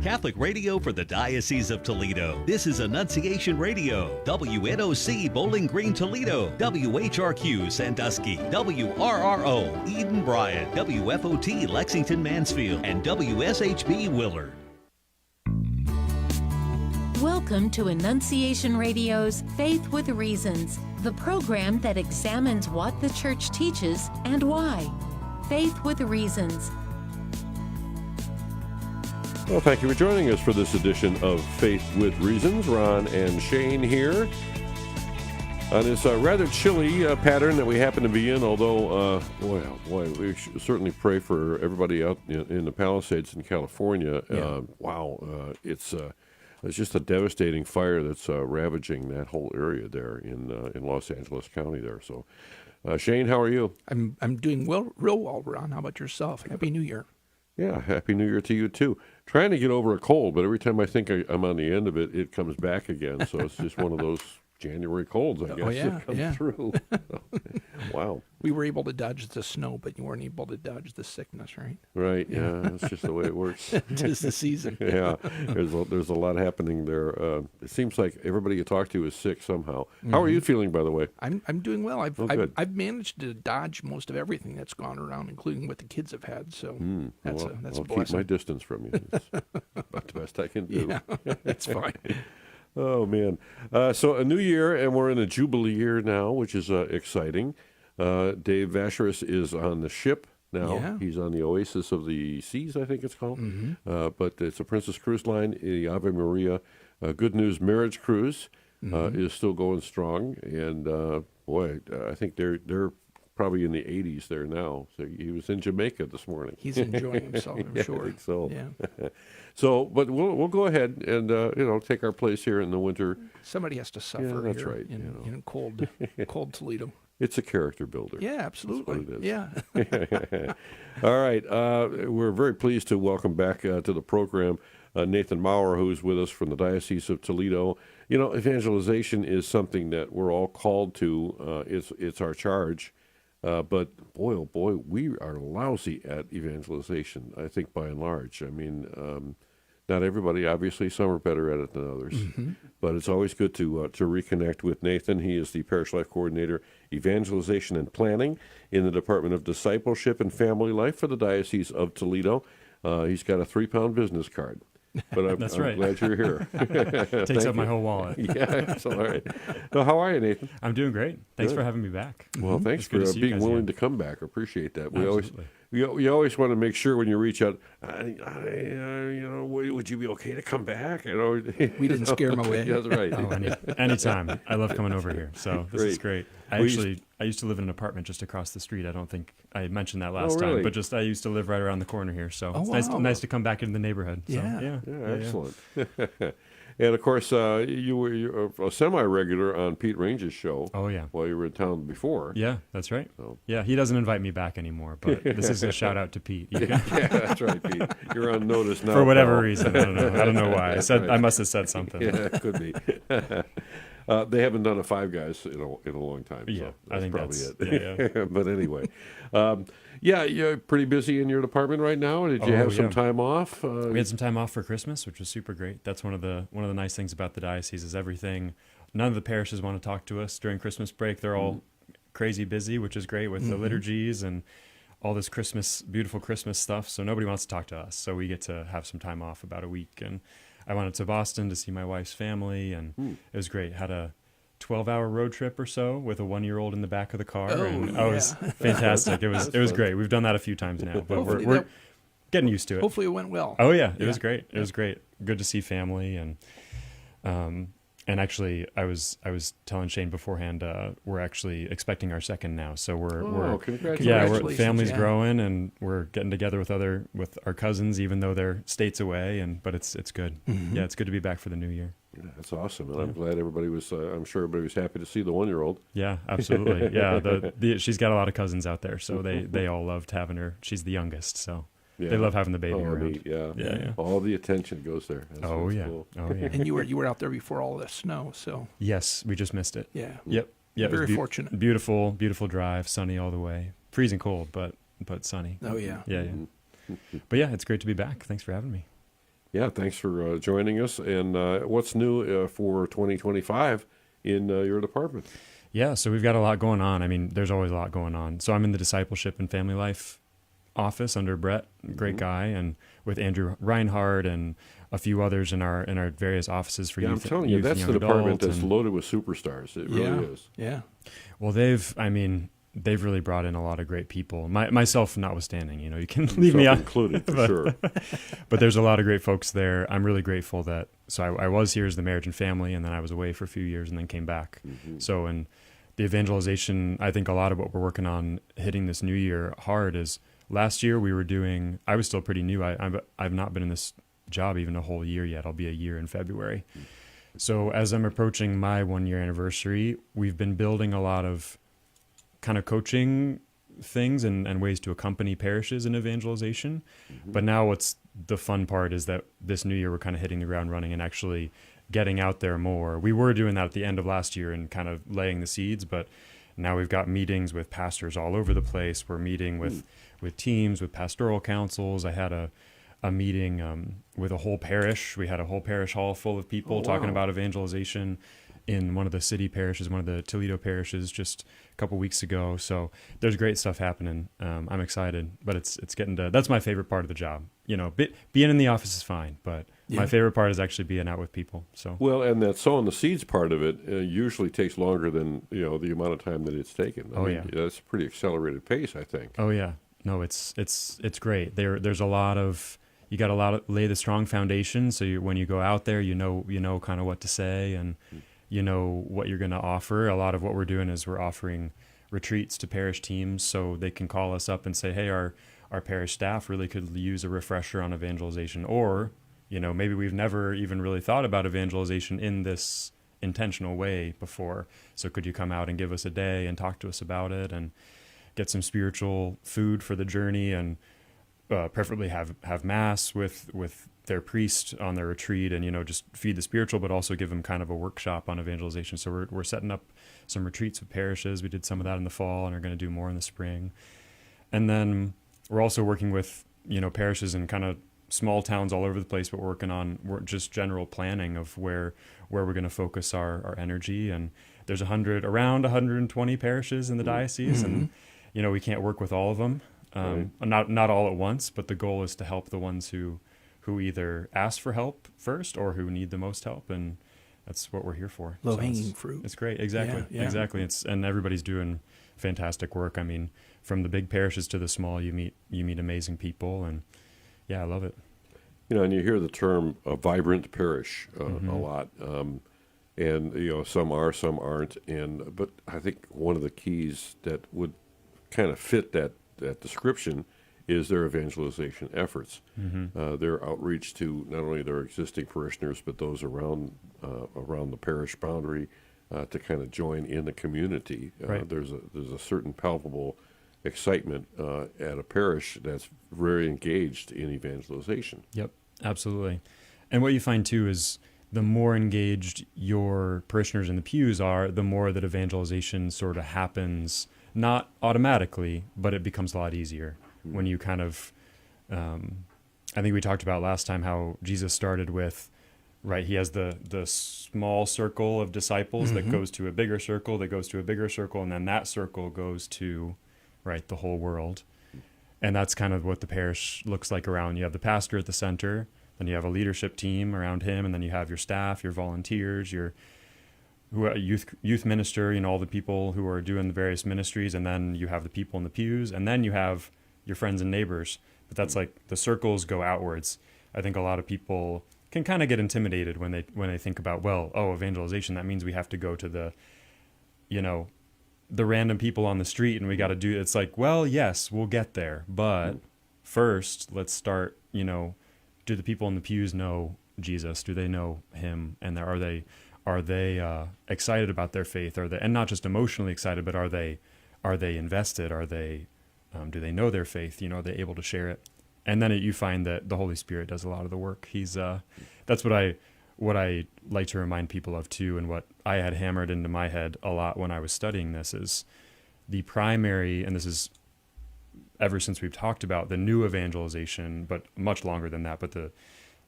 Catholic radio for the Diocese of Toledo. This is Annunciation Radio. WNOC Bowling Green, Toledo. WHRQ Sandusky. WRRO Eden Bryan. WFOT Lexington Mansfield. And WSHB Willard. Welcome to Annunciation Radio's Faith with Reasons, the program that examines what the Church teaches and why. Faith with Reasons. Well, thank you for joining us for this edition of Faith with Reasons. Ron and Shayne here on this rather chilly pattern that we happen to be in, although, we should certainly pray for everybody out in the Palisades in California. Yeah. It's just a devastating fire that's ravaging that whole area there in Los Angeles County there. So, Shayne, how are you? I'm doing real well, Ron. How about yourself? Happy New Year. Yeah, Happy New Year to you, too. Trying to get over a cold, but every time I think I'm on the end of it, it comes back again. So it's just one of those January colds, I guess, that come through. So, wow. We were able to dodge the snow, but you weren't able to dodge the sickness, right? Right, yeah, that's just the way it works. Tis the season. Yeah, there's a lot happening there. It seems like everybody you talk to is sick somehow. Mm-hmm. How are you feeling, by the way? I'm doing well. I've managed to dodge most of everything that's gone around, including what the kids have had. So that's a blessing. I'll keep my distance from you. It's about the best I can do. Yeah, that's fine. Oh, man. So a new year, and we're in a Jubilee year now, which is exciting. Dave Vacheris is on the ship now. Yeah. He's on the Oasis of the Seas, I think it's called. Mm-hmm. But it's a Princess Cruise Line, the Ave Maria Good News Marriage Cruise is still going strong. And, I think they're probably in the 80s there now. So he was in Jamaica this morning. He's enjoying himself, I'm sure. I think so. Yeah. So, but we'll go ahead and take our place here in the winter. Somebody has to suffer. Yeah, that's here right. In cold Toledo. It's a character builder. Yeah, absolutely. That's what it is. Yeah. All right. We're very pleased to welcome back to the program Nathan Maurer, who's with us from the Diocese of Toledo. You know, evangelization is something that we're all called to. It's our charge. But boy, oh boy, we are lousy at evangelization, I think, by and large. I mean, not everybody, obviously, some are better at it than others. Mm-hmm. But it's always good to reconnect with Nathan. He is the Parish Life Coordinator, Evangelization and Planning in the Department of Discipleship and Family Life for the Diocese of Toledo. He's got a 3-pound business card. But I'm glad you're here. Takes up my whole wallet. Yeah, that's all right. So how are you, Nathan? I'm doing great. Thanks for having me back. Well, thanks for being willing to come back. I appreciate that. We always want to make sure when you reach out, would you be okay to come back? We didn't scare him away. That's right. Anytime. I love coming over here. So this is great. I used to live in an apartment just across the street. I don't think I mentioned that last time, but I used to live right around the corner here. So it's nice to come back into the neighborhood. So, yeah, excellent. And of course, you were a semi-regular on Pete Range's show. Oh yeah, while you were in town before. Yeah, that's right. So. Yeah, he doesn't invite me back anymore, but this is a shout out to Pete. Yeah, that's right, Pete. You're on notice now for whatever reason. I don't know why. I must have said something. Yeah, it could be. They haven't done a Five Guys in a long time. So yeah, that's I think probably it. Yeah. But anyway, you're pretty busy in your department right now. Did you have some time off? We had some time off for Christmas, which was super great. That's one of the nice things about the diocese is everything. None of the parishes want to talk to us during Christmas break. They're all crazy busy, which is great with the liturgies and all this beautiful Christmas stuff. So nobody wants to talk to us. So we get to have some time off, about a week. And I went up to Boston to see my wife's family, and it was great. Had a 12-hour road trip or so with a 1-year-old in the back of the car. It was fantastic. It was great. We've done that a few times now, but we're getting used to it. Hopefully it went well. Oh yeah, it was great. It was great. Good to see family, and actually I was telling Shayne beforehand, we're actually expecting our second now. So we're congratulations. Family's growing, and we're getting together with our cousins, even though they're states away. But it's good. Mm-hmm. Yeah, it's good to be back for the new year. Yeah, that's awesome, and I'm glad everybody was. I'm sure everybody was happy to see the 1-year-old. Yeah, absolutely. Yeah, she's got a lot of cousins out there, so they all loved having her. She's the youngest, so. Yeah. They love having the baby around. Neat. Yeah. All the attention goes there. That's cool. Oh yeah. And you were out there before all the snow, so. Yes, we just missed it. Yeah. Yep. Yeah. Very fortunate. Beautiful drive, sunny all the way. Freezing cold, but sunny. Oh yeah. Yeah. But yeah, it's great to be back. Thanks for having me. Yeah, thanks for joining us. And what's new for 2025 in your department? Yeah, so we've got a lot going on. I mean, there's always a lot going on. So I'm in the discipleship and family life office under Brett, great guy, and with Andrew Reinhardt and a few others in our various offices for youth. I'm telling you, youth that's and the young department adults that's loaded with superstars. It really is. Yeah. Well, they've really brought in a lot of great people. Myself notwithstanding, you can leave me out, included for sure. But there's a lot of great folks there. I'm really grateful that. So I was here as the marriage and family, and then I was away for a few years, and then came back. Mm-hmm. So in the evangelization, I think a lot of what we're working on hitting this new year hard is last year we were doing. I was still pretty new. I've not been in this job even a whole year yet. I'll be a year in February. Mm-hmm. So as I'm approaching my 1-year anniversary, we've been building a lot of kind of coaching things and ways to accompany parishes in evangelization. Mm-hmm. But now what's the fun part is that this new year we're kind of hitting the ground running and actually getting out there more. We were doing that at the end of last year and kind of laying the seeds, but now we've got meetings with pastors all over the place. We're meeting with teams, with pastoral councils. I had a meeting with a whole parish. We had a whole parish hall full of people talking about evangelization in one of the city parishes, one of the Toledo parishes, just a couple weeks ago. So there's great stuff happening. I'm excited, but it's getting to, that's my favorite part of the job. Being in the office is fine, but my favorite part is actually being out with people. So well, and that sowing the seeds part of it usually takes longer than the amount of time that it's taken. I mean, that's a pretty accelerated pace, I think. Oh yeah, no, it's great. There's a lot of, you got to lay the strong foundation. So when you go out there, you know kind of what to say and you know what you're going to offer. A lot of what we're doing is we're offering retreats to parish teams, so they can call us up and say, hey, our parish staff really could use a refresher on evangelization, or maybe we've never even really thought about evangelization in this intentional way before. So could you come out and give us a day and talk to us about it and get some spiritual food for the journey, and preferably have mass with their priest on their retreat, and just feed the spiritual, but also give them kind of a workshop on evangelization. So we're setting up some retreats with parishes. We did some of that in the fall and are going to do more in the spring. And then we're also working with parishes in kind of small towns all over the place, but working on just general planning of where we're going to focus our energy. And there's around 120 parishes in the diocese, and we can't work with all of them, not all at once, but the goal is to help the ones who either ask for help first or who need the most help, and that's what we're here for. Low-hanging fruit. It's great, exactly. And everybody's doing fantastic work. I mean, from the big parishes to the small, you meet amazing people, and I love it. And you hear the term a vibrant parish a lot, and some are, some aren't, but I think one of the keys that would kind of fit that description is their evangelization efforts, their outreach to not only their existing parishioners but those around the parish boundary to kind of join in the community. Right. There's a certain palpable excitement at a parish that's very engaged in evangelization. Yep, absolutely. And what you find too is the more engaged your parishioners in the pews are, the more that evangelization sort of happens, not automatically, but it becomes a lot easier. When you kind of, I think we talked about last time how Jesus started with, he has the small circle of disciples that goes to a bigger circle, that goes to a bigger circle, and then that circle goes to, the whole world. And that's kind of what the parish looks like around. You have the pastor at the center, then you have a leadership team around him, and then you have your staff, your volunteers, your youth minister, all the people who are doing the various ministries, and then you have the people in the pews, and then you have your friends and neighbors. But that's the circles go outwards. I think a lot of people can kind of get intimidated when they think about, evangelization, that means we have to go to the random people on the street and we got to do, it's yes, we'll get there, but first let's start, do the people in the pews know Jesus? Do they know him? And are they excited about their faith? Are they, and not just emotionally excited, but are they invested? Are they do they know their faith? Are they able to share it? And then you find that the Holy Spirit does a lot of the work. He's that's what I like to remind people of too, and what I had hammered into my head a lot when I was studying this is the primary, and this is ever since we've talked about the new evangelization, but much longer than that, but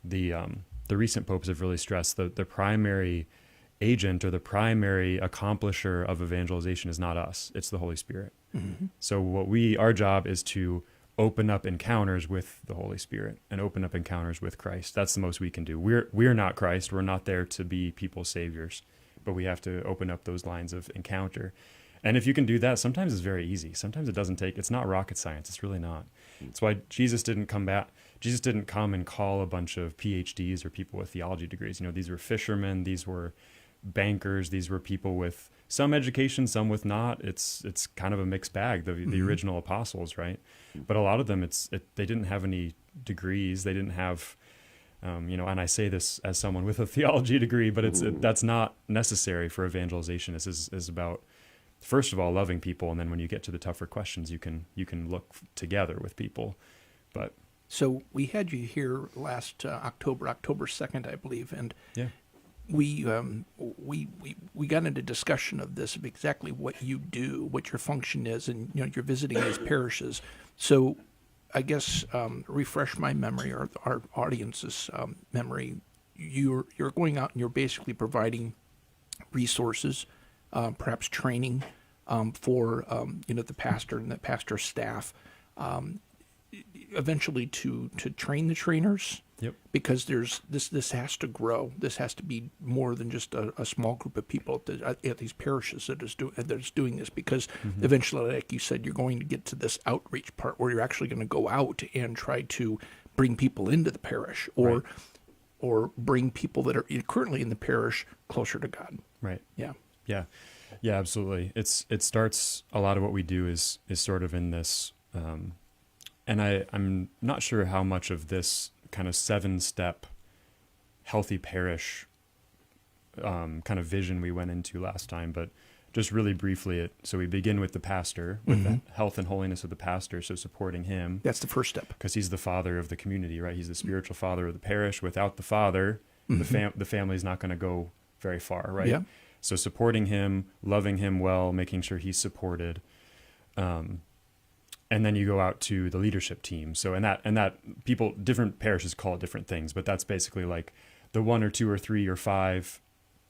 the recent popes have really stressed the primary agent or the primary accomplisher of evangelization is not us, it's the Holy Spirit. Mm-hmm. So our job is to open up encounters with the Holy Spirit and open up encounters with Christ. That's the most we can do. We're not Christ. We're not there to be people's saviors, but we have to open up those lines of encounter. And if you can do that, sometimes it's very easy. Sometimes it's not rocket science. It's really not. That's why Jesus didn't come and call a bunch of PhDs or people with theology degrees. These were fishermen, these were bankers, these were people with some education, some with not. It's kind of a mixed bag, the original apostles, right? But a lot of them, they didn't have any degrees. They didn't have, and I say this as someone with a theology degree, but that's not necessary for evangelization. This is about, first of all, loving people, and then when you get to the tougher questions, you can look together with people. But so we had you here last October 2nd, I believe, and yeah. We got into discussion of this, of exactly what you do, what your function is, and you're visiting these parishes. So, I guess refresh my memory or our audience's memory. You're going out and you're basically providing resources, perhaps training for the pastor and the pastor's staff, eventually to train the trainers. Yep. Because this has to grow. This has to be more than just a small group of people at these parishes that is doing this. Because eventually, like you said, you're going to get to this outreach part where you're actually going to go out and try to bring people into the parish, or bring people that are currently in the parish closer to God. Right. Yeah. Yeah. Yeah. Absolutely. It starts. A lot of what we do is sort of in this, and I'm not sure how much of this kind of 7-step healthy parish kind of vision we went into last time, but just really briefly, so we begin with the pastor, with the health and holiness of the pastor, so supporting him. That's the first step. Because he's the father of the community, right? He's the spiritual father of the parish. Without the father, the family is not going to go very far, right? Yeah. So supporting him, loving him well, making sure he's supported. And then you go out to the leadership team. So and that people, different parishes call it different things, but that's basically like the 1 or 2 or 3 or 5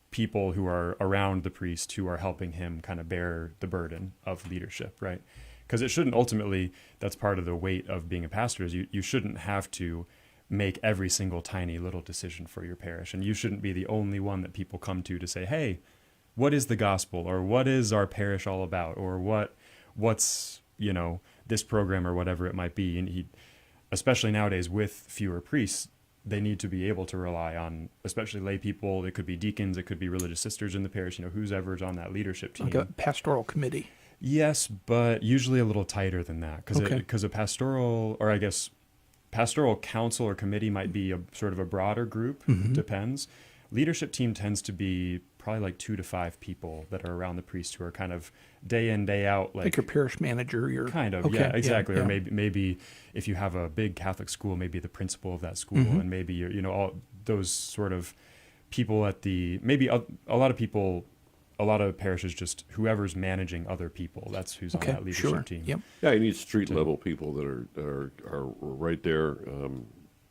people who are around the priest who are helping him kind of bear the burden of leadership, right? Because it shouldn't ultimately, that's part of the weight of being a pastor, is you shouldn't have to make every single tiny little decision for your parish. And you shouldn't be the only one that people come to say, hey, what is the gospel? Or what is our parish all about? Or what's this program or whatever it might be. And especially nowadays with fewer priests, they need to be able to rely on, especially lay people. It could be deacons, it could be religious sisters in the parish, who's ever's on that leadership team. Like a pastoral committee. Yes, but usually a little tighter than that. Because a pastoral, or I guess pastoral council or committee might be a sort of a broader group, depends. Leadership team tends to be probably like 2 to 5 people that are around the priest who are kind of day in, day out. Like your parish manager, kind of, yeah, exactly. Yeah. Or maybe if you have a big Catholic school, maybe the principal of that school, and maybe you're, all those sort of people at maybe a lot of people, a lot of parishes, just whoever's managing other people, that's who's on that leadership team. Yep. Yeah, you need street level people that are right there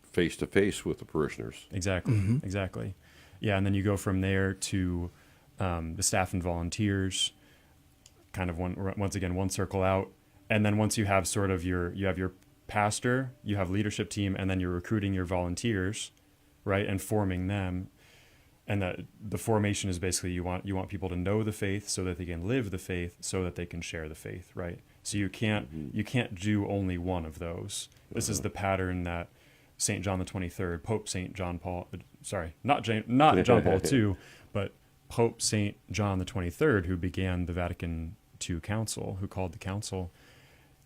face to face with the parishioners. Exactly, exactly. Yeah, and then you go from there to the staff and volunteers, kind of once again one circle out, and then once you have sort of you have your pastor, you have leadership team, and then you're recruiting your volunteers, right, and forming them. And the formation is basically you want people to know the faith so that they can live the faith, so that they can share the faith, right? So you can't do only one of those. This is the pattern that St. John the 23rd, Pope St. John Paul, not John Paul II, but Pope St. John the 23rd, who began the Vatican II Council, who called the council.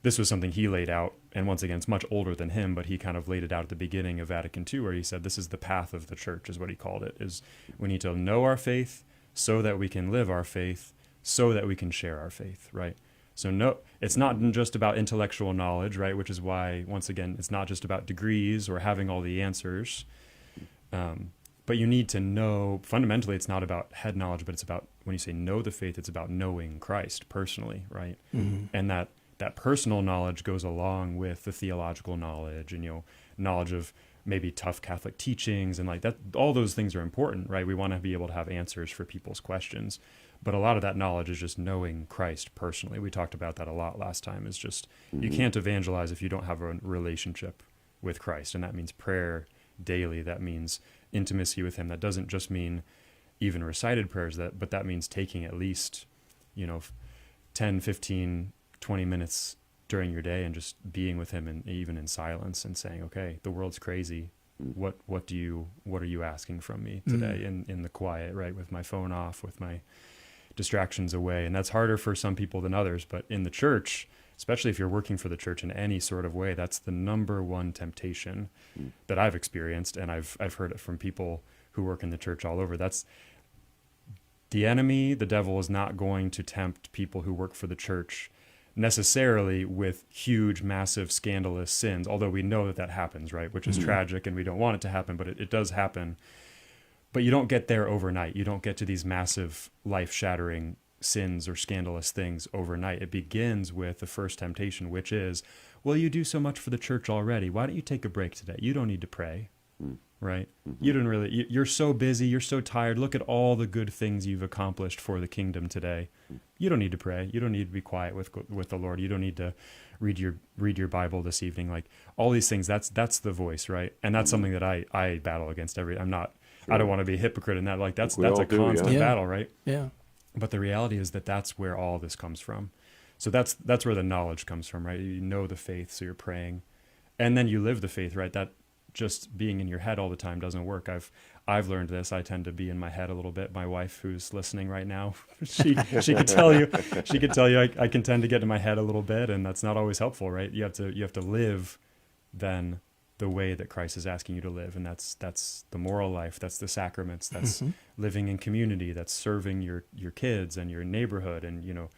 This was something he laid out, and once again, it's much older than him, but he kind of laid it out at the beginning of Vatican II, where he said, this is the path of the church, is what he called it, is we need to know our faith so that we can live our faith, so that we can share our faith, right? So no, it's not just about intellectual knowledge, right? Which is why, once again, it's not just about degrees or having all the answers. But you need to know, fundamentally, it's not about head knowledge, but it's about, when you say know the faith, it's about knowing Christ personally, right? And that personal knowledge goes along with the theological knowledge and, knowledge of maybe tough Catholic teachings and like that. All those things are important, right? We want to be able to have answers for people's questions. But a lot of that knowledge is just knowing Christ personally. We talked about that a lot last time. Is just you can't evangelize if you don't have a relationship with Christ. And that means prayer daily. That means intimacy with him. That doesn't just mean even recited prayers, but that means taking at least, 10, 15, 20 minutes during your day and just being with him, and even in silence, and saying, okay, the world's crazy. What are you asking from me today in the quiet, right? With my phone off, with my distractions away. And that's harder for some people than others, but in the church, especially if you're working for the church in any sort of way, that's the number one temptation that I've experienced. And I've heard it from people who work in the church all over. That's the enemy. The devil is not going to tempt people who work for the church necessarily with huge, massive, scandalous sins, although we know that happens, right? Which is tragic, and we don't want it to happen, but it does happen. But you don't get there overnight. You don't get to these massive, life-shattering sins or scandalous things overnight. It begins with the first temptation, which is, well, you do so much for the church already. Why don't you take a break today? You don't need to pray, right? You don't really, you're so busy. You're so tired. Look at all the good things you've accomplished for the kingdom today. You don't need to pray. You don't need to be quiet with the Lord. You don't need to read your Bible this evening. Like all these things, that's the voice, right? And that's something that I battle against I don't want to be a hypocrite in that. Like that's a constant battle, right? Yeah. But the reality is that's where all this comes from. So that's where the knowledge comes from, right? You know the faith, so you're praying, and then you live the faith, right? That just being in your head all the time doesn't work. I've learned this. I tend to be in my head a little bit. My wife, who's listening right now, she could tell you. She could tell you I can tend to get in my head a little bit, and that's not always helpful, right? You have to live then the way that Christ is asking you to live, and that's the moral life, that's the sacraments, that's living in community, that's serving your kids and your neighborhood, and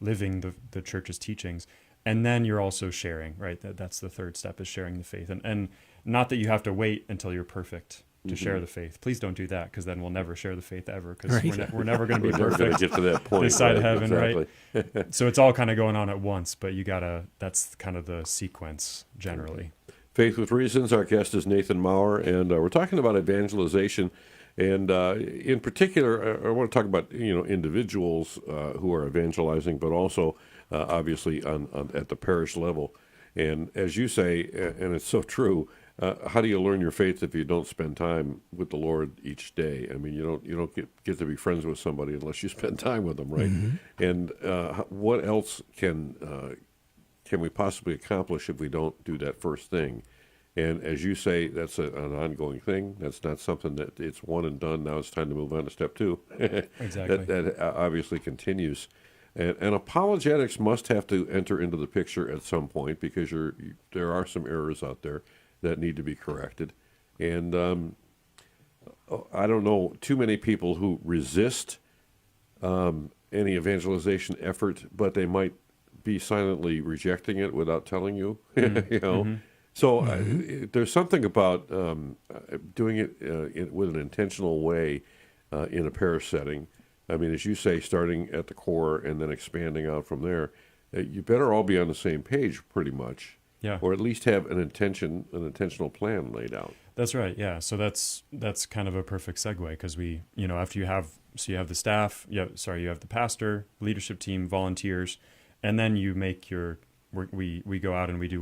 living the church's teachings. And then you're also sharing, right? That's the third step, is sharing the faith. And not that you have to wait until you're perfect to share the faith. Please don't do that, because then we'll never share the faith ever, because we're never going to be perfect. We're never going to get to that point. This side of heaven, exactly. right? So it's all kind of going on at once, but that's kind of the sequence generally. Faith with Reasons. Our guest is Nathan Maurer, and we're talking about evangelization. And in particular, I want to talk about individuals who are evangelizing, but also obviously at the parish level. And as you say, and it's so true, how do you learn your faith if you don't spend time with the Lord each day? I mean, you don't get to be friends with somebody unless you spend time with them, right? And what else can we possibly accomplish if we don't do that first thing? And as you say, that's an ongoing thing. That's not something that it's one and done. Now it's time to move on to step two. Exactly. that obviously continues. And apologetics must have to enter into the picture at some point, because there are some errors out there that need to be corrected. And I don't know too many people who resist any evangelization effort, but they might be silently rejecting it without telling you, So there's something about doing it with an intentional way in a parish setting. I mean, as you say, starting at the core and then expanding out from there, you better all be on the same page pretty much, or at least have an intentional plan laid out. That's right, yeah. So that's kind of a perfect segue, because after you have the staff, you have the pastor, leadership team, volunteers, and then you make we go out and we do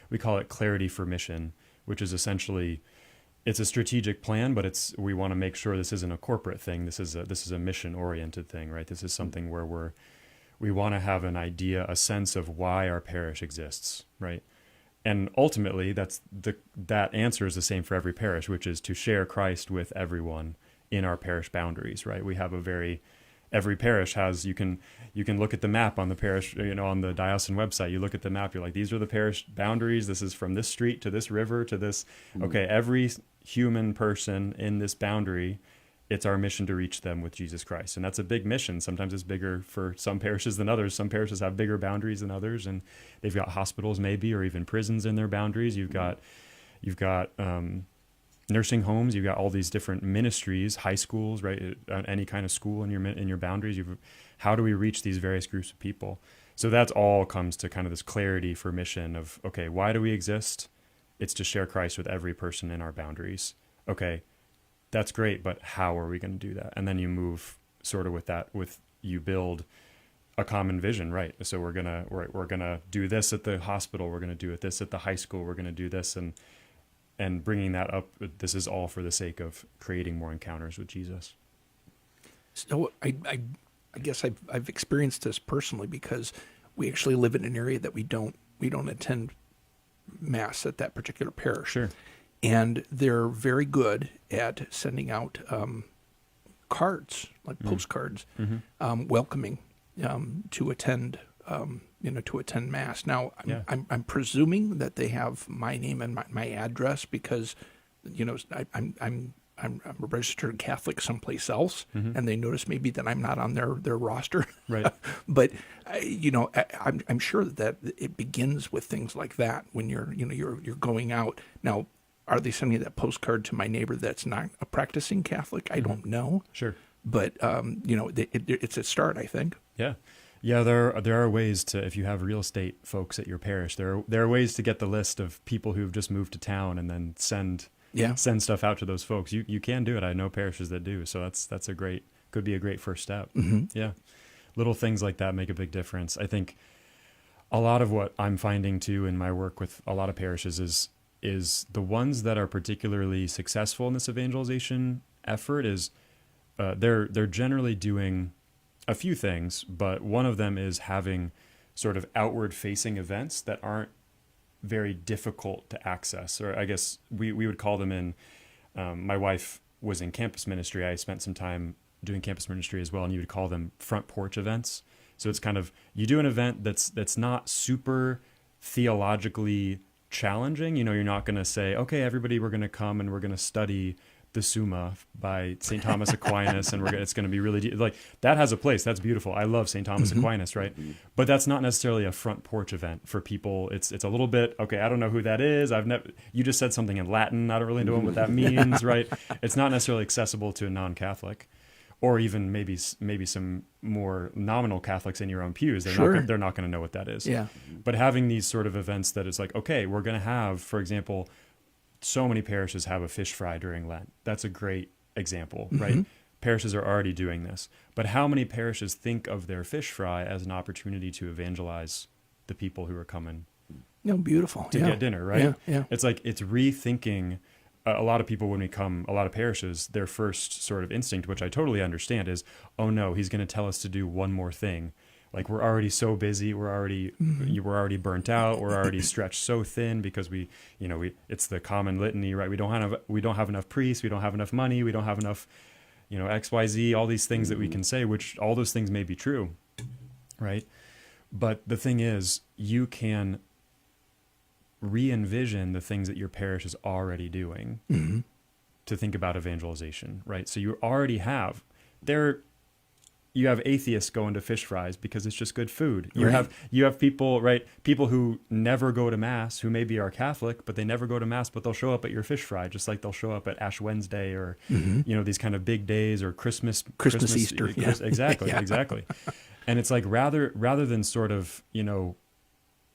we call it clarity for mission, which is essentially, it's a strategic plan, but we want to make sure this isn't a corporate thing. This is a mission oriented thing, right? This is something where we want to have an idea, a sense of why our parish exists, right? And ultimately, that answer is the same for every parish, which is to share Christ with everyone in our parish boundaries, right? We have every parish has, you can look at the map on the parish, on the diocesan website. You look at the map, you're like, these are the parish boundaries. This is from this street to this river to this. Okay, every human person in this boundary, it's our mission to reach them with Jesus Christ. And that's a big mission. Sometimes it's bigger for some parishes than others. Some parishes have bigger boundaries than others, and they've got hospitals maybe, or even prisons in their boundaries. You've got nursing homes. You've got all these different ministries, high schools, right? Any kind of school in your boundaries. How do we reach these various groups of people? So that's all comes to kind of this clarity for mission of, okay, why do we exist? it's to share Christ with every person in our boundaries. Okay, that's great, but how are we going to do that? And then you move sort of with that, you build a common vision, right? So we're gonna do this at the hospital. We're gonna do this at the high school. We're gonna do this, and bringing that up. This is all for the sake of creating more encounters with Jesus. So I guess I've experienced this personally because we actually live in an area that we don't attend Mass at that particular parish. Sure. And they're very good at sending out cards, like postcards, welcoming to attend Mass. Now, I'm presuming that they have my name and my address because, I'm a registered Catholic someplace else, and they notice maybe that I'm not on their roster. Right. But I'm sure that it begins with things like that when you're going out. Now, are they sending that postcard to my neighbor that's not a practicing Catholic? I don't know. Sure. But it's a start, I think. Yeah. Yeah, there are ways to, if you have real estate folks at your parish, there are ways to get the list of people who've just moved to town and then send stuff out to those folks. You can do it. I know parishes that do. So that's could be a great first step. Mm-hmm. Yeah. Little things like that make a big difference. I think a lot of what I'm finding too in my work with a lot of parishes is the ones that are particularly successful in this evangelization effort is they're generally doing a few things, but one of them is having sort of outward facing events that aren't very difficult to access, or I guess we would call them in, my wife was in campus ministry. I spent some time doing campus ministry as well, and you would call them front porch events. So it's kind of, you do an event that's not super theologically challenging. You're not going to say, okay, everybody, we're going to come and we're going to study the Summa by St. Thomas Aquinas, and it's going to be really like that has a place. That's beautiful. I love St. Thomas Aquinas, right? But that's not necessarily a front porch event for people. It's a little bit, okay, I don't know who that is. You just said something in Latin. I don't really know what that means, right? It's not necessarily accessible to a non-Catholic, or even maybe some more nominal Catholics in your own pews. They're not going to know what that is. Yeah. But having these sort of events that it's like, okay, we're going to have, for example, so many parishes have a fish fry during Lent. That's a great example, right? Parishes are already doing this. But how many parishes think of their fish fry as an opportunity to evangelize the people who are coming beautiful. to get dinner, right? Yeah. It's like, it's rethinking. A lot of people, when we come, a lot of parishes, their first sort of instinct, which I totally understand, is, oh no, he's going to tell us to do one more thing. Like, we're already so busy, we're already burnt out, we're already stretched so thin because it's the common litany, right? We don't have enough priests, we don't have enough money, we don't have enough, XYZ, all these things that we can say, which all those things may be true, right? But the thing is, you can re-envision the things that your parish is already doing to think about evangelization, right? So you already have you have atheists going to fish fries because it's just good food. You have people, right? People who never go to Mass, who maybe are Catholic, but they never go to Mass, but they'll show up at your fish fry, just like they'll show up at Ash Wednesday or, these kind of big days, or Christmas, Easter. Exactly. And it's like, rather than sort of,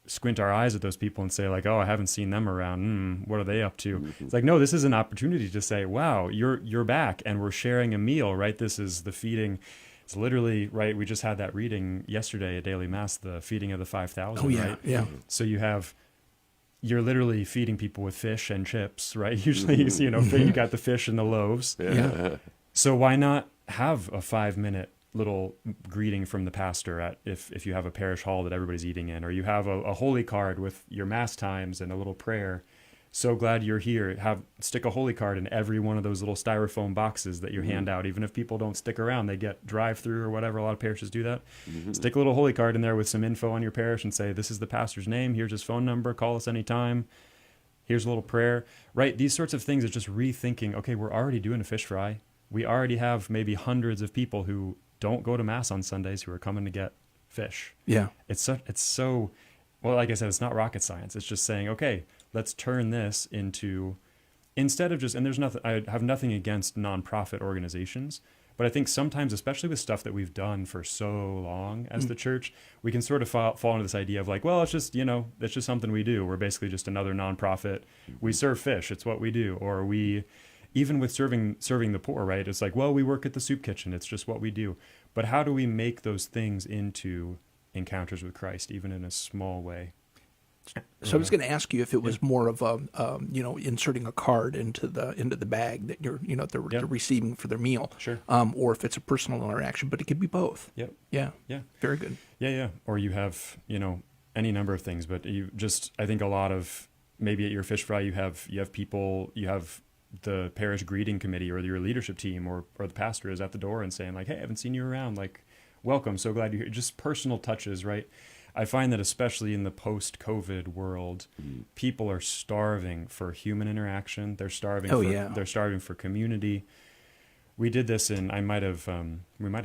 squint our eyes at those people and say like, oh, I haven't seen them around. What are they up to? It's like, no, this is an opportunity to say, wow, you're back and we're sharing a meal, right? This is the feeding. It's literally, right, we just had that reading yesterday at Daily Mass, the feeding of the 5,000, right? Yeah. So you're literally feeding people with fish and chips, right? Usually, you got the fish and the loaves. Yeah. So why not have a 5-minute little greeting from the pastor if you have a parish hall that everybody's eating in, or you have a holy card with your Mass times and a little prayer. So glad you're here. Stick a holy card in every one of those little styrofoam boxes that you hand out. Even if people don't stick around, they get drive-through or whatever. A lot of parishes do that. Stick a little holy card in there with some info on your parish and say, this is the pastor's name. Here's his phone number. Call us anytime. Here's a little prayer. Right? These sorts of things are just rethinking, okay, we're already doing a fish fry. We already have maybe hundreds of people who don't go to Mass on Sundays who are coming to get fish. Yeah. It's so, well, like I said, it's not rocket science. It's just saying, okay, let's turn this into, instead of just, and I have nothing against nonprofit organizations, But I think sometimes, especially with stuff that we've done for so long as the church, we can sort of fall into this idea of like, well, it's just, it's just something we do. We're basically just another nonprofit. We serve fish. It's what we do. Or even with serving the poor, right? It's like, well, we work at the soup kitchen. It's just what we do. But how do we make those things into encounters with Christ, even in a small way? So I was going to ask you if it was more of a, inserting a card into the bag that they're receiving for their meal, Sure. Or if it's a personal interaction, but it could be both. Yep. Yeah. Yeah. Very good. Yeah. Or you have, any number of things, but I think a lot of, maybe at your fish fry, you have people, you have the parish greeting committee or your leadership team or the pastor is at the door and saying like, hey, I haven't seen you around. Like, welcome. So glad you're here. Just personal touches, right? I find that especially in the post-COVID world, people are starving for human interaction. They're starving. They're starving for community. We did this we might have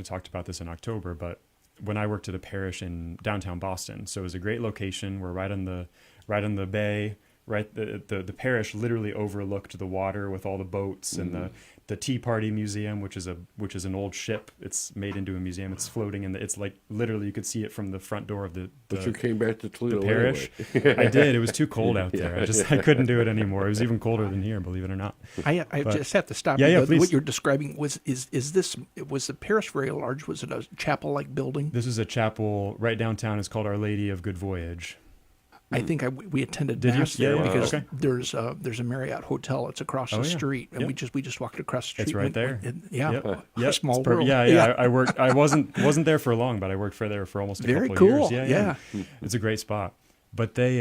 talked about this in October, but when I worked at a parish in downtown Boston, so it was a great location. We're right on the bay. Right, the parish literally overlooked the water with all the boats and the Tea Party Museum, which is an old ship. It's made into a museum. It's floating it's like literally you could see it from the front door of the But you came back to Toledo the parish. Anyway. I did. It was too cold out there. I couldn't do it anymore. It was even colder than here, believe it or not. I just have to stop. Yeah, you. please. What you're describing was the parish very large? Was it a chapel-like building? This is a chapel right downtown. It's called Our Lady of Good Voyage. I think we attended Did you? mass there Yeah, because okay. there's a Marriott hotel. It's across the street, and we just walked across the street. It's right there. A small world. Yeah. I worked. I wasn't there for long, but I worked there for almost a Very couple cool. of years. Yeah. It's a great spot. But they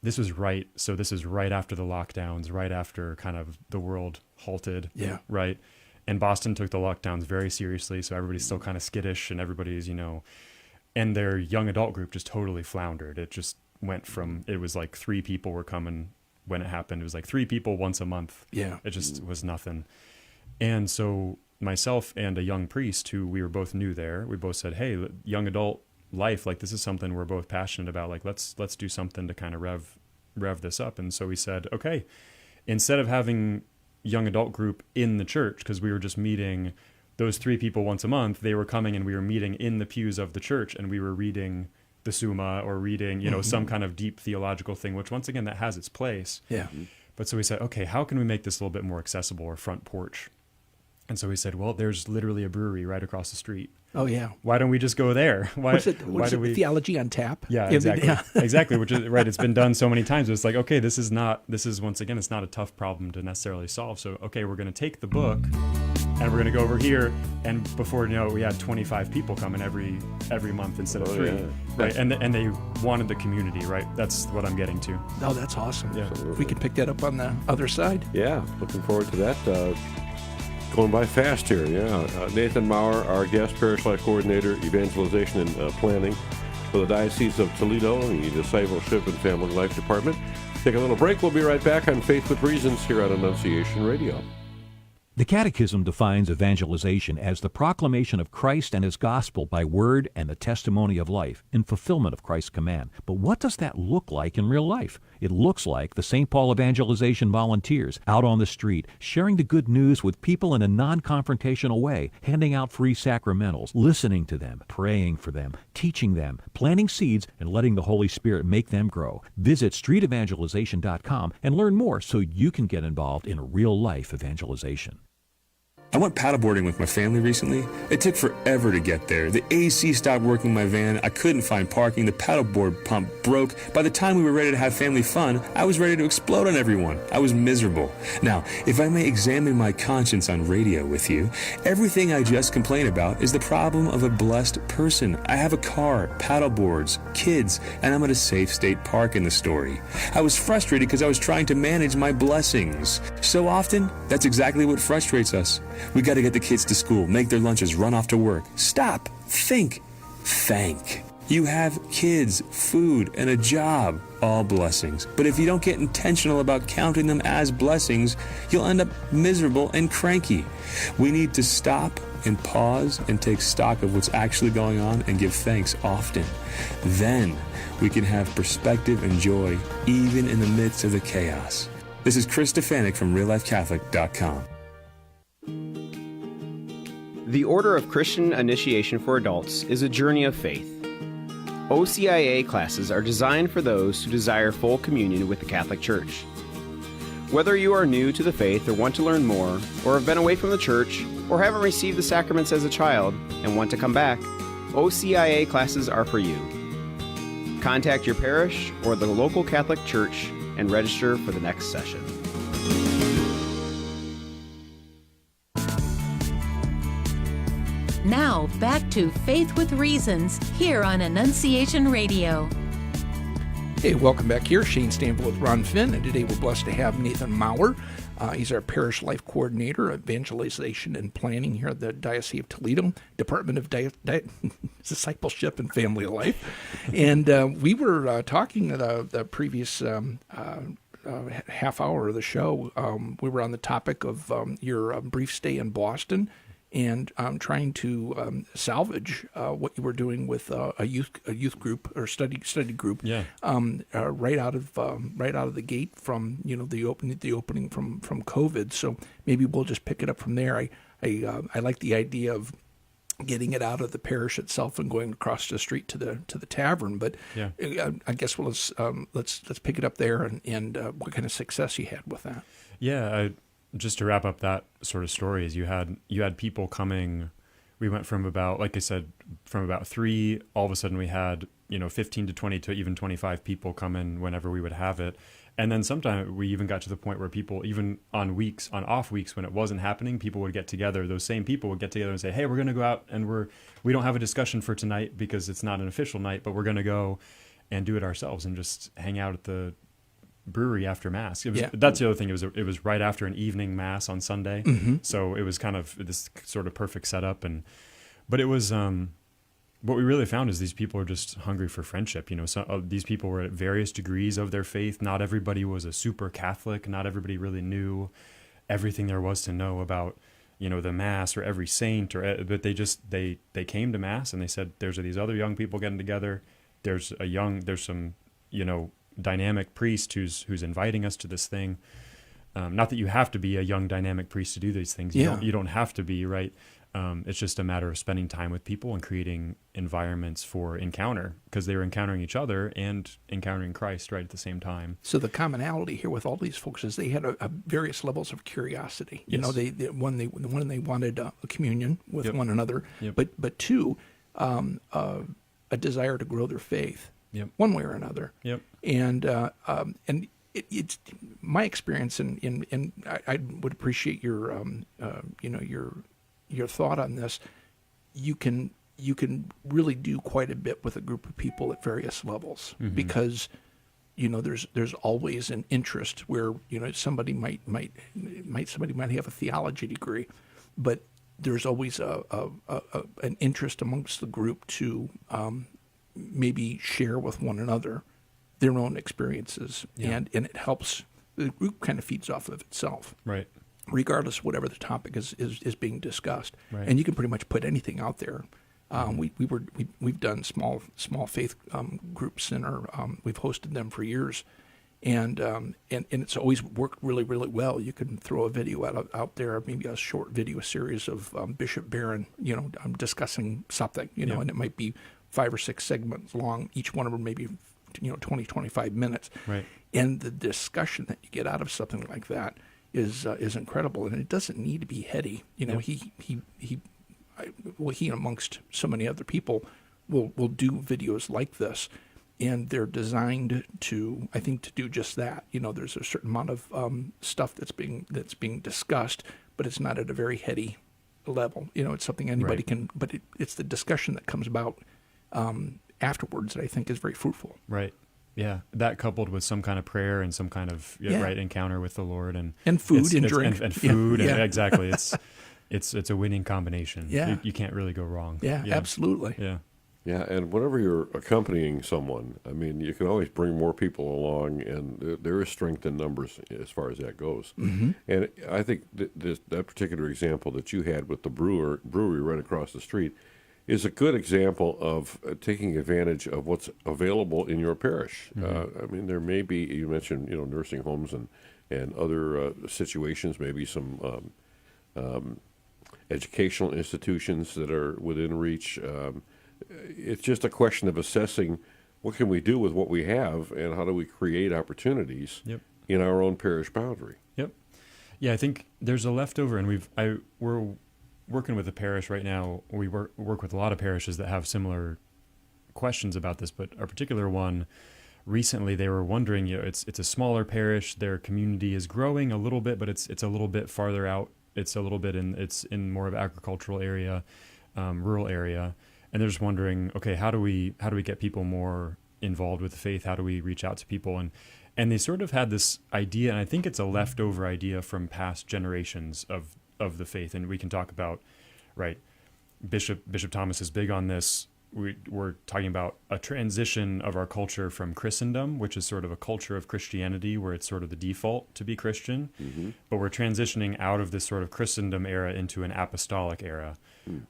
this was right. So this is right after the lockdowns, right after kind of the world halted. Yeah. Right. And Boston took the lockdowns very seriously, so everybody's still kind of skittish, and everybody's and their young adult group just totally floundered. It just went from, it was like 3 people were coming when it happened. It was like 3 people once a month. Yeah. It just was nothing. And so myself and a young priest who we were both new there, we both said, hey, young adult life, like this is something we're both passionate about. Like let's do something to kind of rev this up. And so we said, okay, instead of having young adult group in the church, because we were just meeting those 3 people once a month, they were coming and we were meeting in the pews of the church and we were reading the Summa or reading, some kind of deep theological thing, which once again, that has its place. Yeah. But so we said, okay, how can we make this a little bit more accessible or front porch? And so we said, well, there's literally a brewery right across the street. Oh, yeah. Why don't we just go there? What is it, Theology on Tap? Yeah, exactly. Exactly, which is right. It's been done so many times. It's like, okay, this is once again, it's not a tough problem to necessarily solve. So, okay, we're going to take the book and we're going to go over here. And before you know it, we had 25 people coming every month instead of 3. Yeah. Right. And they wanted the community, right? That's what I'm getting to. Oh, that's awesome. Yeah. We can pick that up on the other side. Yeah, looking forward to that. Going by fast here, yeah. Nathan Maurer, our guest parish life coordinator, evangelization and planning for the Diocese of Toledo, the Discipleship and Family Life Department. Take a little break. We'll be right back on Faith with Reasons here on Annunciation Radio. The Catechism defines evangelization as the proclamation of Christ and His gospel by word and the testimony of life in fulfillment of Christ's command. But what does that look like in real life? It looks like the St. Paul Evangelization volunteers out on the street, sharing the good news with people in a non-confrontational way, handing out free sacramentals, listening to them, praying for them, teaching them, planting seeds, and letting the Holy Spirit make them grow. Visit streetevangelization.com and learn more so you can get involved in real-life evangelization. I went paddleboarding with my family recently. It took forever to get there. The AC stopped working in my van. I couldn't find parking. The paddleboard pump broke. By the time we were ready to have family fun, I was ready to explode on everyone. I was miserable. Now, if I may examine my conscience on radio with you, everything I just complained about is the problem of a blessed person. I have a car, paddleboards, kids, and I'm at a safe state park in the story. I was frustrated because I was trying to manage my blessings. So often, that's exactly what frustrates us. We got to get the kids to school, make their lunches, run off to work. Stop, think, thank. You have kids, food, and a job, all blessings. But if you don't get intentional about counting them as blessings, you'll end up miserable and cranky. We need to stop and pause and take stock of what's actually going on and give thanks often. Then we can have perspective and joy even in the midst of the chaos. This is Chris Stefanik from RealLifeCatholic.com. The Order of Christian Initiation for Adults is a journey of faith. OCIA classes are designed for those who desire full communion with the Catholic Church. Whether you are new to the faith or want to learn more, or have been away from the church, or haven't received the sacraments as a child and want to come back, OCIA classes are for you. Contact your parish or the local Catholic Church and register for the next session. Now, back to Faith with Reasons here on Annunciation Radio. Hey, welcome back here. Shayne Stanfield with Ron Finn, and today we're blessed to have Nathan Maurer. He's our Parish Life Coordinator, Evangelization and Planning here at the Diocese of Toledo, Department of Discipleship and Family Life. And we were talking at the previous half hour of the show. We were on the topic of your brief stay in Boston, and trying to salvage what you were doing with a youth group or study group, right out of the gate from the opening from COVID. So maybe we'll just pick it up from there. I like the idea of getting it out of the parish itself and going across the street to the tavern. But I guess let's pick it up there and what kind of success you had with that. Yeah. Just to wrap up that sort of story, is you had people coming. We went from about, like I said, from about 3, all of a sudden we had 15 to 20 to even 25 people come in whenever we would have it. And then sometimes we even got to the point where people, even on off weeks when it wasn't happening, people would get together. Those same people would get together and say, hey, we're going to go out and we don't have a discussion for tonight because it's not an official night, but we're going to go and do it ourselves and just hang out at the brewery after Mass. That's the other thing. It was right after an evening Mass on Sunday. Mm-hmm. So it was kind of this sort of perfect setup. But it was, what we really found is these people are just hungry for friendship. These people were at various degrees of their faith. Not everybody was a super Catholic. Not everybody really knew everything there was to know about, the Mass or every saint, but they came to Mass and they said, there's these other young people getting together. There's some, dynamic priest who's inviting us to this thing. Not that you have to be a young dynamic priest to do these things. You don't have to be, right? It's just a matter of spending time with people and creating environments for encounter, because they were encountering each other and encountering Christ right at the same time. So the commonality here with all these folks is they had various levels of curiosity. Yes. They wanted a communion with one another, but two, a desire to grow their faith. Yep. One way or another. Yep. And it's my experience, and I would appreciate your thought on this. You can really do quite a bit with a group of people at various levels, mm-hmm. because there's always an interest where somebody might have a theology degree, but there's always an interest amongst the group to maybe share with one another their own experiences, and it helps. The group kind of feeds off of itself, right? Regardless of whatever the topic is being discussed, right. And you can pretty much put anything out there. We've done small faith groups in our we've hosted them for years, and it's always worked really, really well. You can throw a video out there, maybe a short video series of Bishop Barron, discussing something, and it might be 5 or 6 segments long, each one of them maybe 20, 25 minutes. Right. And the discussion that you get out of something like that is incredible, and it doesn't need to be heady. He amongst so many other people will do videos like this, and they're designed to do just that. There's a certain amount of stuff that's being discussed, but it's not at a very heady level. It's something anybody can, but it's the discussion that comes about afterwards that I think is very fruitful. Right. Yeah. That coupled with some kind of prayer and some kind of right encounter with the Lord and food and drink and food. And exactly. It's a winning combination. Yeah. You can't really go wrong. Yeah, absolutely. Yeah. Yeah, and whenever you're accompanying someone, you can always bring more people along, and there is strength in numbers as far as that goes. Mm-hmm. And I think that particular example that you had with the brewery right across the street is a good example of taking advantage of what's available in your parish. Mm-hmm. There may be, you mentioned, nursing homes and other situations, maybe some educational institutions that are within reach. It's just a question of assessing what can we do with what we have, and how do we create opportunities in our own parish boundary. Yep. Yeah, I think there's a leftover, and we're working with a parish right now. We work with a lot of parishes that have similar questions about this, but a particular one recently, they were wondering, it's a smaller parish, their community is growing a little bit, but it's a little bit farther out. It's a little bit it's in more of an agricultural area, rural area. And they're just wondering, okay, how do we get people more involved with the faith? How do we reach out to people? And they sort of had this idea, and I think it's a leftover idea from past generations of the faith. And we can talk about, right, Bishop Thomas is big on this. We're talking about a transition of our culture from Christendom, which is sort of a culture of Christianity where it's sort of the default to be Christian, but we're transitioning out of this sort of Christendom era into an apostolic era,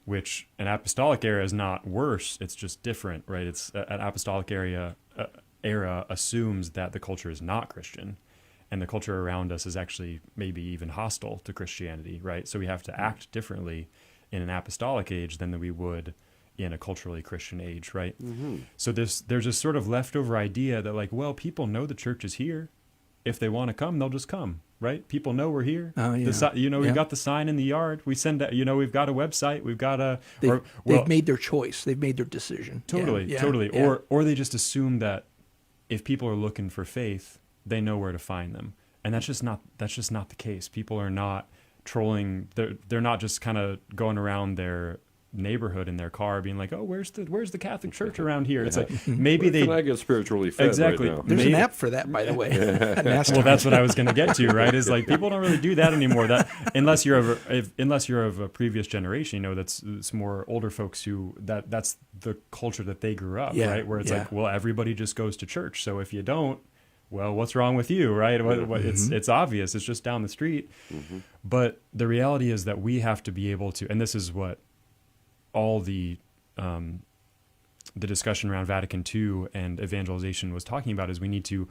which an apostolic era is not worse, it's just different, right? It's an apostolic era assumes that the culture is not Christian, and the culture around us is actually maybe even hostile to Christianity, right? So we have to act differently in an apostolic age than we would in a culturally Christian age, right? So there's this sort of leftover idea that, like, well, people know the church is here. If they want to come, they'll just come, right? People know we're here. Oh, yeah. We've got the sign in the yard. We send that, we've got a website. We've got they've made their choice. They've made their decision. Totally. Yeah. Or they just assume that if people are looking for faith, they know where to find them. And that's just not the case. People are not trolling. They're not just kind of going around their neighborhood in their car being like, oh, where's the Catholic Church around here? It's like, maybe Where can I get spiritually fed exactly right now? There's an app for that, by the way. Well, that's what I was going to get to, right? Is like, people don't really do that anymore. That unless you're of a previous generation, it's more older folks who that's the culture that they grew up, right? Where it's like, well, everybody just goes to church. So if you don't, well, what's wrong with you, right? It's obvious. It's just down the street. But the reality is that we have to be able to, and this is what all the discussion around Vatican II and evangelization was talking about, is we need to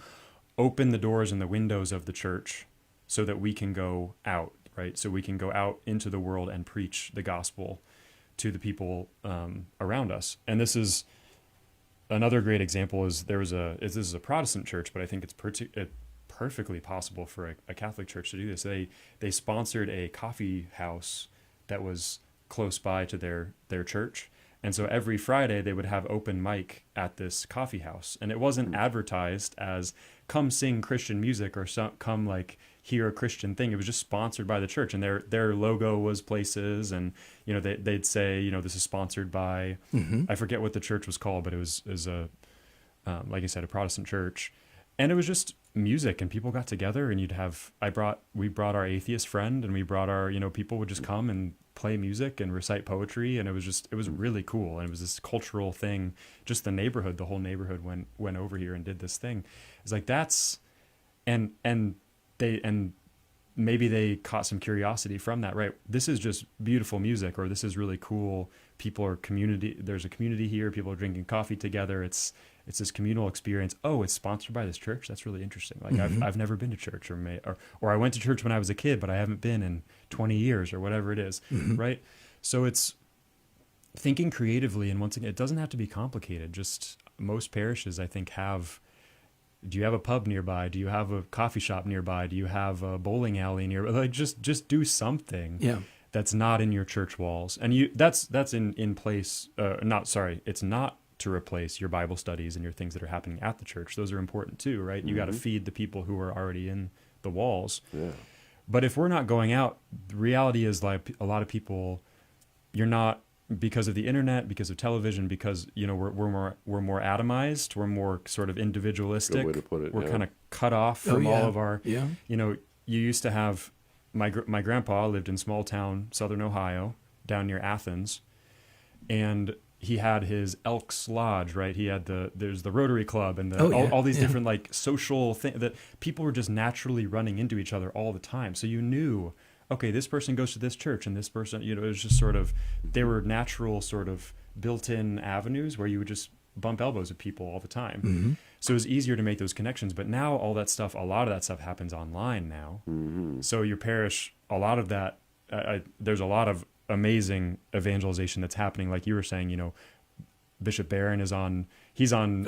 open the doors and the windows of the church so that we can go out, right? So we can go out into the world and preach the gospel to the people around us. And this is another great example. This is a Protestant church, but I think it's perfectly possible for a Catholic church to do this. They sponsored a coffee house that was close by to their church, and so every Friday they would have open mic at this coffee house, and it wasn't advertised as come sing Christian music or come like hear a Christian thing. It was just sponsored by the church, and their logo was places, and they'd say this is sponsored by I forget what the church was called, but it was a like I said, a Protestant church, and it was just music, and people got together, and we brought our atheist friend, and we brought our people would just come and play music and recite poetry, and it was really cool, and it was this cultural thing. Just the whole neighborhood went over here and did this thing. It's like that's and maybe they caught some curiosity from that, right? This is just beautiful music, or this is really cool. People are community. There's a community here. People are drinking coffee together. It's this communal experience. Oh, it's sponsored by this church. That's really interesting. Like I've never been to church, or I went to church when I was a kid, but I haven't been in 20 years or whatever it is, right? So it's thinking creatively, and once again, it doesn't have to be complicated. Just most parishes, I think, do you have a pub nearby? Do you have a coffee shop nearby? Do you have a bowling alley nearby? Like just do something that's not in your church walls, and that's in place. It's not to replace your Bible studies and your things that are happening at the church. Those are important too, right? You got to feed the people who are already in the walls. Yeah. But if we're not going out, the reality is, like, a lot of people, you're not, because of the internet, because of television, because we're more atomized, we're more sort of individualistic. Good way to put it. We're kind of cut off from all of our. Yeah. You used to have my grandpa lived in small town Southern Ohio, down near Athens, and he had his Elks Lodge, right? He had there's the Rotary Club and all these different like social things that people were just naturally running into each other all the time. So you knew, okay, this person goes to this church, and this person, it was just sort of, they were natural sort of built-in avenues where you would just bump elbows with people all the time. So it was easier to make those connections. But now a lot of that stuff happens online now. So your parish, a lot of that, there's a lot of amazing evangelization that's happening. Like you were saying, you know, Bishop Barron he's on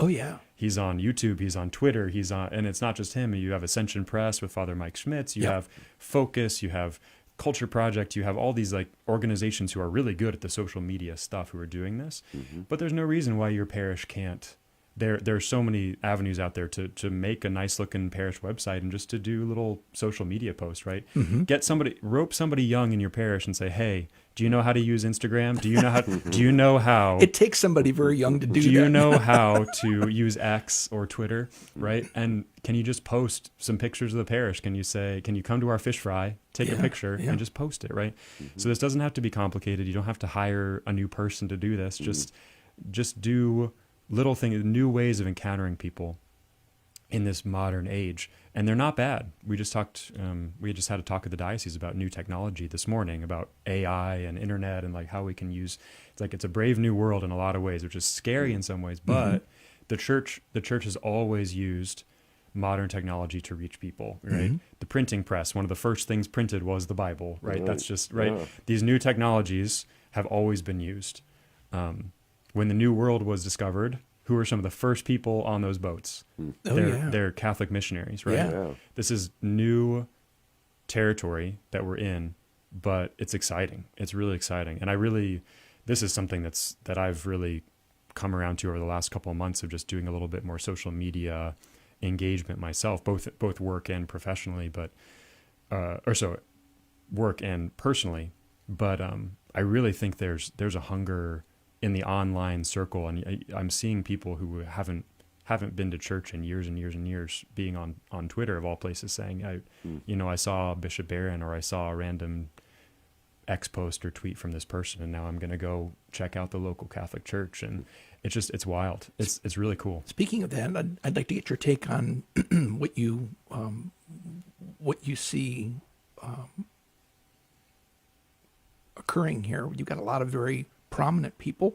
YouTube, he's on Twitter, and it's not just him. You have Ascension Press with Father Mike Schmitz, you have Focus, you have Culture Project, you have all these like organizations who are really good at the social media stuff who are doing this. But there's no reason why your parish can't. There are so many avenues out there to make a nice looking parish website and just to do little social media posts, right? Rope somebody young in your parish and say, hey, do you know how to use Instagram? Do you know how It takes somebody very young to do that. Do you know how to use X or Twitter, right? And can you just post some pictures of the parish? Can you say, can you come to our fish fry, take a picture and just post it, right? So this doesn't have to be complicated. You don't have to hire a new person to do this. Just do little things, new ways of encountering people in this modern age. And they're not bad. We just talked, we just had a talk at the diocese about new technology this morning, about AI and internet and like how we can use, it's a brave new world in a lot of ways, which is scary in some ways, but the church has always used modern technology to reach people, right? The printing press, one of the first things printed was the Bible, right? That's just, right? Yeah. These new technologies have always been used. When the New World was discovered, who were some of the first people on those boats? They're Catholic missionaries, right? Yeah. This is new territory that we're in, but it's exciting. It's really exciting. And this is something that I've really come around to over the last couple of months of just doing a little bit more social media engagement myself, both work and professionally, but, work and personally. But I really think there's a hunger in the online circle, and I'm seeing people who haven't been to church in years and years and years being on Twitter of all places saying, I saw Bishop Barron or I saw a random X post or tweet from this person, and now I'm going to go check out the local Catholic church, and it's wild. It's really cool. Speaking of that, I'd like to get your take on what you see occurring here. You've got a lot of very prominent people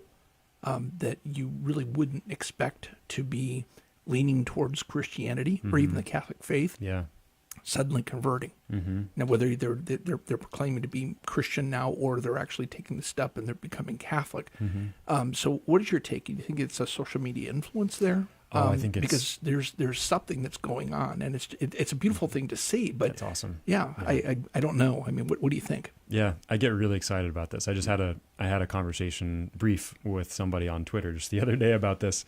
that you really wouldn't expect to be leaning towards Christianity or even the Catholic faith, suddenly converting. Now, whether they're proclaiming to be Christian now or they're actually taking the step and they're becoming Catholic. So, what is your take? Do you think it's a social media influence there? I think it's because there's something that's going on, and it's a beautiful thing to see. But that's awesome. Yeah. I don't know. I mean, what do you think? Yeah, I get really excited about this. I just had a conversation brief with somebody on Twitter just the other day about this.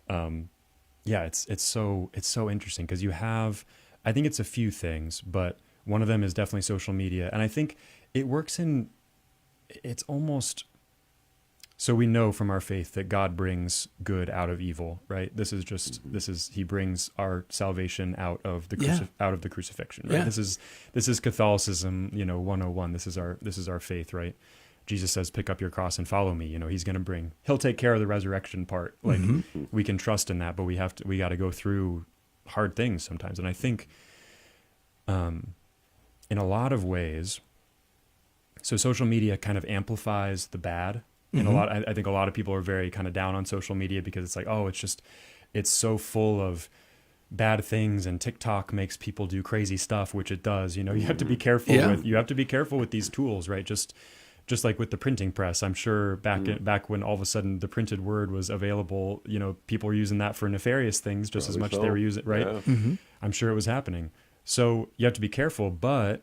It's so interesting because I think it's a few things, but one of them is definitely social media, and I think it works it's almost. So we know from our faith that God brings good out of evil, right? He brings our salvation out of the crucifixion, right? This is Catholicism, 101. This is our faith, right? Jesus says, pick up your cross and follow me. He'll take care of the resurrection part. Like we can trust in that, but we got to go through hard things sometimes. And I think, in a lot of ways, so social media kind of amplifies the bad. And I think a lot of people are very kind of down on social media because it's like, it's so full of bad things, and TikTok makes people do crazy stuff, which it does. You have to be careful with these tools, right? Just like with the printing press, I'm sure back when all of a sudden the printed word was available, people were using that for nefarious things just as much as they were using it, right? Yeah. I'm sure it was happening. So you have to be careful, but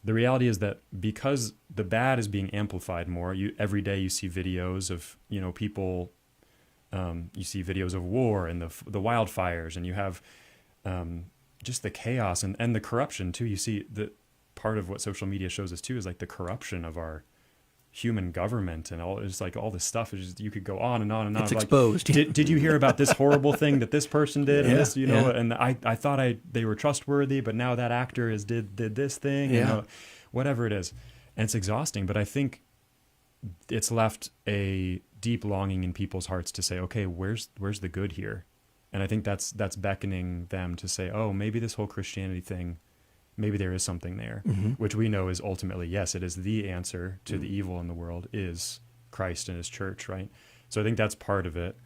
the reality is that because the bad is being amplified more, every day you see videos of people, you see videos of war and the wildfires, and you have just the chaos and the corruption too. You see that part of what social media shows us too is like the corruption of our human government and all. It's like all this stuff is just, you could go on and on and on. It's exposed. Like, did you hear about this horrible thing that this person did? And this, and I thought they were trustworthy, but now that actor did this thing, whatever it is. And it's exhausting, but I think it's left a deep longing in people's hearts to say, okay, where's the good here? And I think that's beckoning them to say, oh, maybe this whole Christianity thing, maybe there is something there, which we know is ultimately, yes, it is the answer to the evil in the world is Christ and his church, right? So I think that's part of it.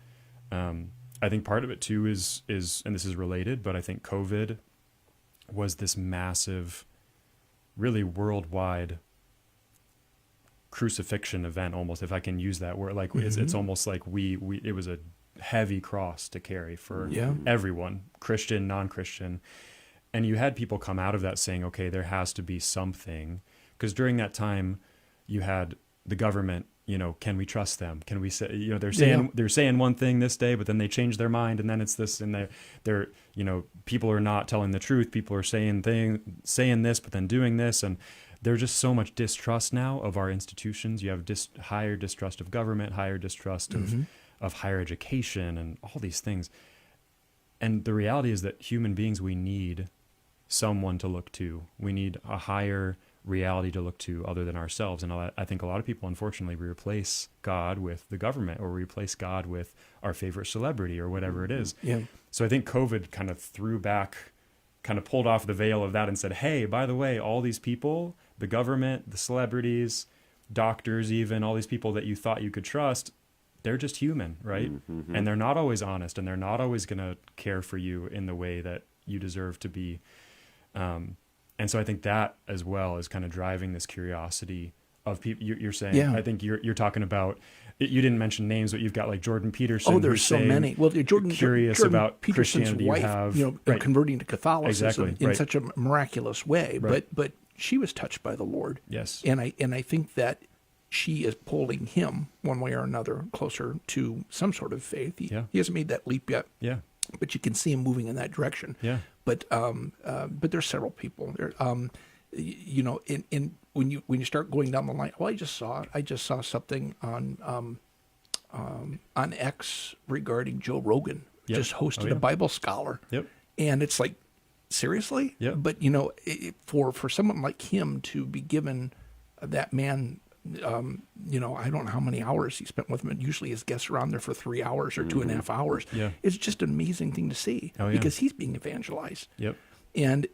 I think part of it too is, and this is related, but I think COVID was this massive, really worldwide crucifixion event, almost, if I can use that word. Like it's almost like it was a heavy cross to carry for everyone, Christian, non-Christian. And you had people come out of that saying, okay, there has to be something. Because during that time, you had the government, can we trust them? Can we say, they're saying one thing this day, but then they change their mind, and then it's this, and they're people are not telling the truth. People are saying this, but then doing this, and there's just so much distrust now of our institutions. You have higher distrust of government, higher distrust of higher education, and all these things. And the reality is that human beings, we need someone to look to. We need a higher reality to look to other than ourselves. And I think a lot of people, unfortunately, we replace God with the government, or we replace God with our favorite celebrity or whatever it is. Yeah. So I think COVID kind of pulled off the veil of that and said, hey, by the way, all these people, the government, the celebrities, doctors, even all these people that you thought you could trust, they're just human, right? Mm-hmm. And they're not always honest, and they're not always going to care for you in the way that you deserve to be. And so I think that as well is kind of driving this curiosity of people. You're saying, I think you're talking about, you didn't mention names, but you've got like Jordan Peterson. Oh, there's so many. Well, Jordan about Peterson's Christianity, wife, converting to Catholicism in such a miraculous way. Right. But she was touched by the Lord. Yes. And I think that she is pulling him one way or another closer to some sort of faith. He hasn't made that leap yet. Yeah. But you can see him moving in that direction. Yeah. But there's several people there. When you start going down the line, I just saw something on X regarding Joe Rogan just hosted a Bible scholar. Yep. And it's like, seriously? Yep. But for someone like him to be given that man, I don't know how many hours he spent with him. And usually his guests are on there for 3 hours or 2.5 hours. Yeah. It's just an amazing thing to see because he's being evangelized. Yep. And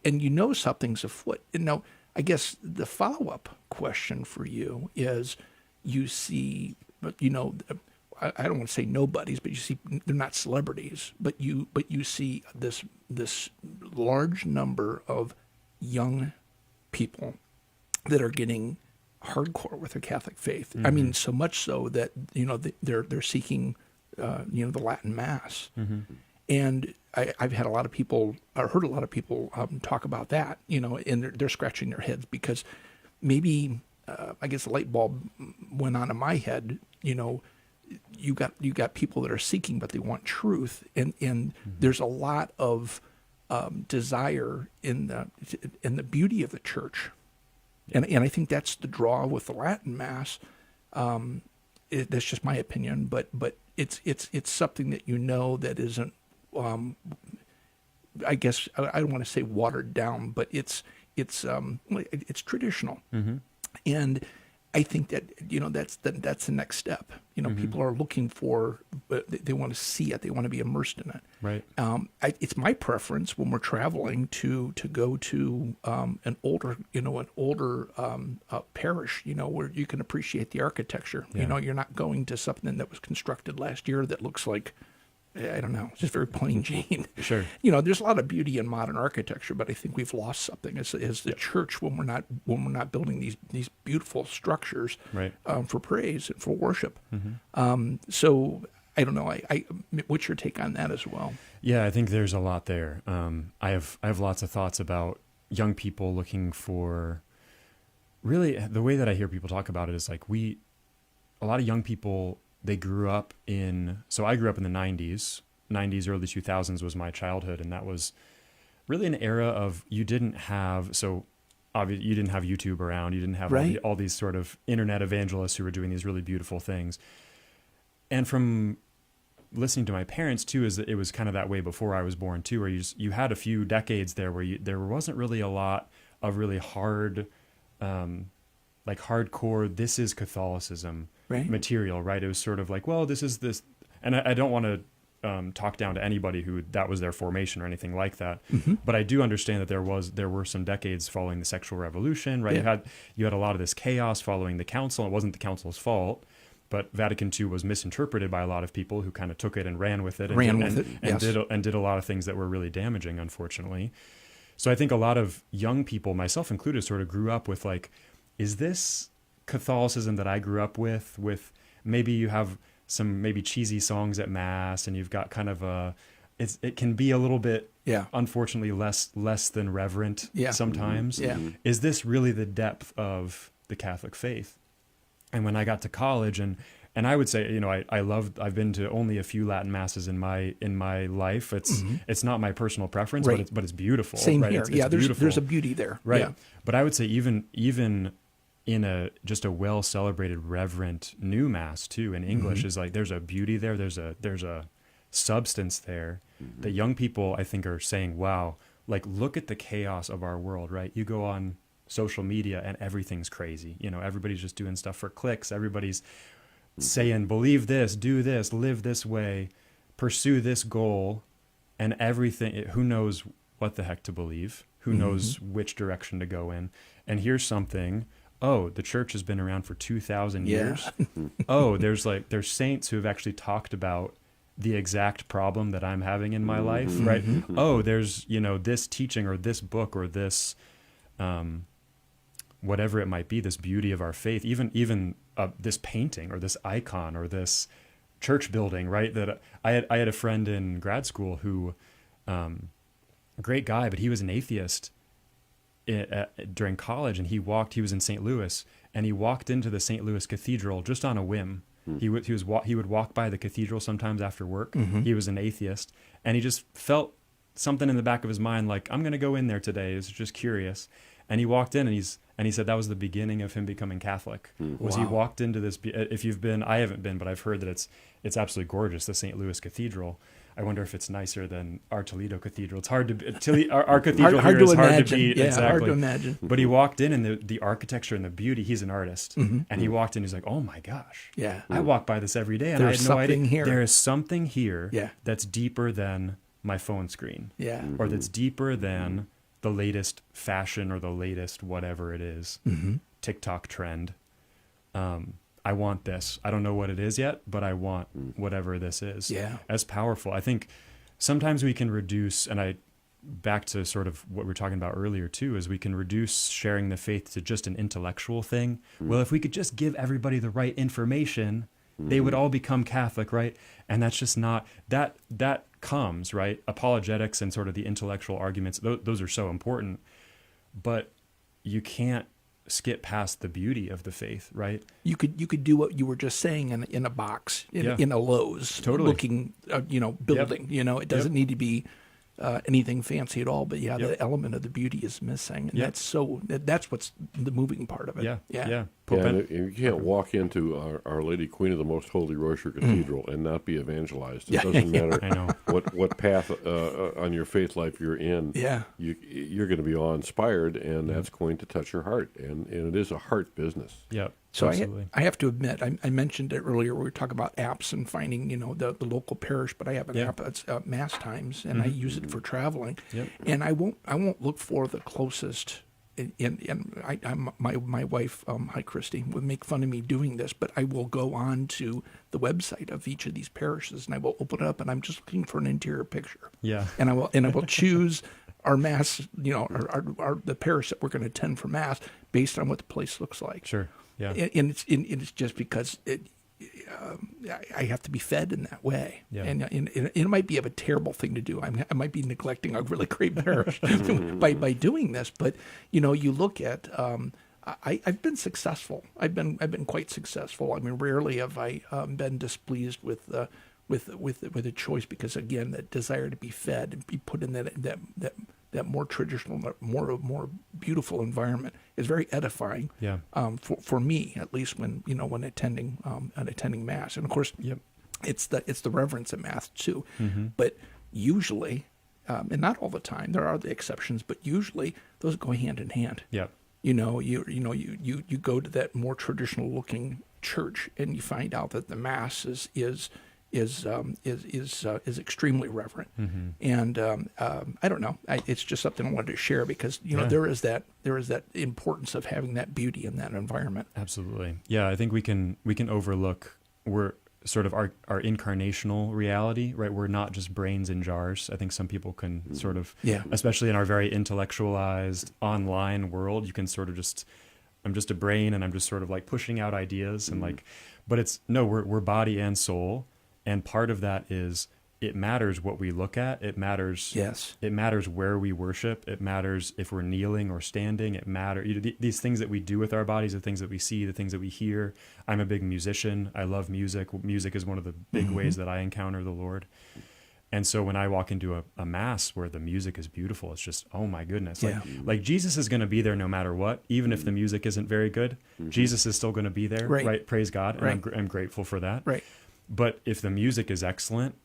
something's afoot. And now, I guess the follow-up question for you is, you see, I don't want to say nobodies, but you see, they're not celebrities, but you see this large number of young people that are getting hardcore with their Catholic faith. Mm-hmm. I mean, so much so that they're seeking the Latin Mass, and I've had heard a lot of people talk about that, and they're scratching their heads because maybe I guess the light bulb went on in my head. You got people that are seeking, but they want truth, and there's a lot of desire in the beauty of the church. And I think that's the draw with the Latin Mass. That's just my opinion, but it's something that that isn't. I guess I don't want to say watered down, but it's traditional, and I think that that's the next step. People are looking for, they want to see it, they want to be immersed in it. Right. It's my preference when we're traveling to go to an older parish, where you can appreciate the architecture. Yeah. You're not going to something that was constructed last year that looks like, I don't know, it's just very plain Jane. Sure. There's a lot of beauty in modern architecture, but I think we've lost something as the church when we're not building these beautiful structures for praise and for worship. So I don't know. What's your take on that as well? Yeah, I think there's a lot there. I have lots of thoughts about young people looking for. Really, the way that I hear people talk about it is like a lot of young people. They grew up so I grew up in the 90s, early 2000s was my childhood. And that was really an era of, you didn't have YouTube around. You didn't have all these sort of internet evangelists who were doing these really beautiful things. And from listening to my parents too, is that it was kind of that way before I was born too, where you had a few decades there where there wasn't really a lot of really hard, like hardcore, this is Catholicism material, right? It was sort of like, well, this is this, and I don't want to talk down to anybody who that was their formation or anything like that, but I do understand that there were some decades following the sexual revolution, right? Yeah. You had a lot of this chaos following the council. It wasn't the council's fault, but Vatican II was misinterpreted by a lot of people who kind of took it and ran with it, and did a lot of things that were really damaging, unfortunately. So I think a lot of young people, myself included, sort of grew up with like, is this Catholicism that I grew up with maybe you have some maybe cheesy songs at Mass, and you've got kind of it can be a little bit, unfortunately, less than reverent sometimes. Yeah. Is this really the depth of the Catholic faith? And when I got to college, and I would say, I've been to only a few Latin Masses in my life. It's not my personal preference, Right. but it's beautiful. Same right? here. It's There's a beauty there. Right. Yeah. But I would say even in just a well celebrated reverent new Mass too in English is like there's a beauty there. There's a substance there that young people I think are saying, wow, like look at the chaos of our world, right? You go on social media and everything's crazy. Everybody's just doing stuff for clicks. Everybody's saying, believe this, do this, live this way, pursue this goal, and everything. Who knows what the heck to believe? Who knows which direction to go in? And here's something. Oh, the church has been around for 2,000 years. Oh, there's saints who have actually talked about the exact problem that I'm having in my life, right? Oh, there's, this teaching or this book or this, whatever it might be, this beauty of our faith, even this painting or this icon or this church building, right? That I had a friend in grad school who, great guy, but he was an atheist during college, and he was in St. Louis, and he walked into the St. Louis Cathedral just on a whim. He would walk by the cathedral sometimes after work. He was an atheist, and he just felt something in the back of his mind, like, I'm going to go in there today. He was just curious. And he walked in, and he said that was the beginning of him becoming Catholic. He walked into this. If you've been, I haven't been, but I've heard that it's absolutely gorgeous. The St. Louis Cathedral. I wonder if it's nicer than our Toledo Cathedral. It's hard to our cathedral hard here is to hard imagine. to beat. Yeah, exactly. hard to imagine. But he walked in, and the architecture and the beauty. He's an artist, and he walked in. He's like, oh my gosh. Yeah. I walk by this every day, and There's I had no idea. something here. There is something here Yeah. that's deeper than my phone screen. Yeah. Or that's deeper than the latest fashion or the latest whatever it is, TikTok trend. I want this. I don't know what it is yet, but I want whatever this is. Yeah. That's powerful. I think sometimes we can reduce, and back to sort of what we were talking about earlier too, is we can reduce sharing the faith to just an intellectual thing. Well, if we could just give everybody the right information, they would all become Catholic, right? And that's just not, that comes, right? Apologetics and sort of the intellectual arguments, those are so important, but you can't skip past the beauty of the faith, right? You could do what you were just saying in a box, in a Lowe's, Totally. looking, building. It doesn't need to be anything fancy at all. But the element of the beauty is missing, and that's what's the moving part of it. Yeah. And you can't walk into Our Lady Queen of the Most Holy Rosary Cathedral and not be evangelized. It doesn't matter I know. what path on your faith life you're in. Yeah. You're going to be awe-inspired, and that's going to touch your heart. And it is a heart business. Yeah. So absolutely. I have to admit, I mentioned it earlier. We were talking about apps and finding, the local parish, but I have an app that's Mass times, and I use it for traveling. Yep. And I won't look for the closest. My wife, hi Christy, would make fun of me doing this, but I will go on to the website of each of these parishes, and I will open it up, and I'm just looking for an interior picture. Yeah. And I will choose our Mass, the parish that we're going to attend for Mass based on what the place looks like. Sure. Yeah. And it's just because I have to be fed in that way. Yeah. And it might be a terrible thing to do. I might be neglecting a really great parish by doing this. But you look at I've been successful. I've been quite successful. I mean, rarely have I been displeased with a choice, because again, that desire to be fed and be put in that more traditional, more beautiful environment is very edifying. Yeah. For me, at least when attending Mass, and of course, it's the reverence at Mass too. But usually, and not all the time, there are the exceptions, but usually those go hand in hand. Yeah. You go to that more traditional looking church, and you find out that the Mass is extremely reverent, and I don't know. It's just something I wanted to share, because there is that importance of having that beauty in that environment. Absolutely, yeah. I think we can overlook we're sort of our incarnational reality, right? We're not just brains in jars. I think some people can sort of, especially in our very intellectualized online world, you can sort of just just a brain, and I'm just sort of like pushing out ideas and like, but it's no, we're body and soul, and part of that is it matters what we look at. It matters. Yes. It matters where we worship. It matters if we're kneeling or standing. It matters. These things that we do with our bodies, the things that we see, the things that we hear. I'm a big musician. I love music. Music is one of the big ways that I encounter the Lord. And so when I walk into a mass where the music is beautiful, it's just, oh my goodness. Like Jesus is going to be there no matter what, even if the music isn't very good. Jesus is still going to be there, right? Praise God. And I'm grateful for that. Right. But if the music is excellent,